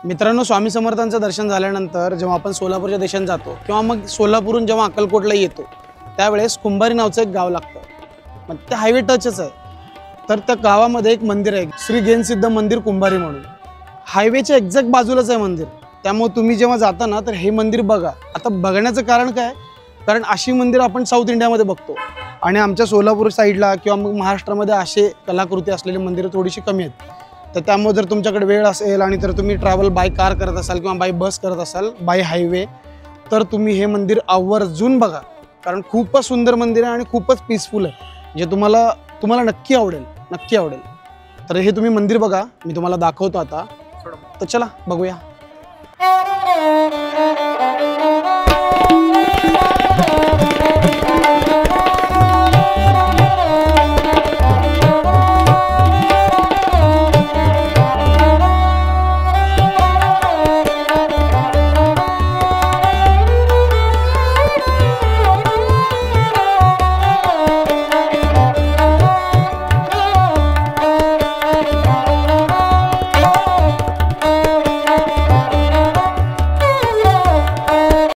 मित्रांनो, स्वामी समर्थांचं दर्शन झाल्यानंतर जेव्हा आपण सोलापूरच्या दिशेने जातो किंवा मग सोलापूरहून जेव्हा अक्कलकोटला येतो त्यावेळेस कुंभारी नावचं एक गाव लागतं. मग ते हायवे टचच आहे. तर त्या गावामध्ये एक मंदिर आहे, श्री गेनसिद्ध मंदिर कुंभारी म्हणून. हायवेच्या एक्झॅक्ट बाजूलाच आहे मंदिर. त्यामुळे तुम्ही जेव्हा जाता ना तर हे मंदिर बघा. आता बघण्याचं कारण काय, कारण अशी मंदिर आपण साऊथ इंडियामध्ये बघतो आणि आमच्या सोलापूर साईडला किंवा मग महाराष्ट्रामध्ये असे कलाकृती असलेली मंदिरं थोडीशी कमी आहेत. तर त्यामुळे जर तुमच्याकडे वेळ असेल आणि तर तुम्ही ट्रॅव्हल बाय कार करत असाल किंवा बाय बस करत असाल, बाय हायवे, तर तुम्ही हे मंदिर आवर्जून बघा. कारण खूपच सुंदर मंदिर आहे आणि खूपच पीसफुल आहे, जे तुम्हाला नक्की आवडेल, नक्की आवडेल. तर हे तुम्ही मंदिर बघा, मी तुम्हाला दाखवतो आता. तर चला बघूया.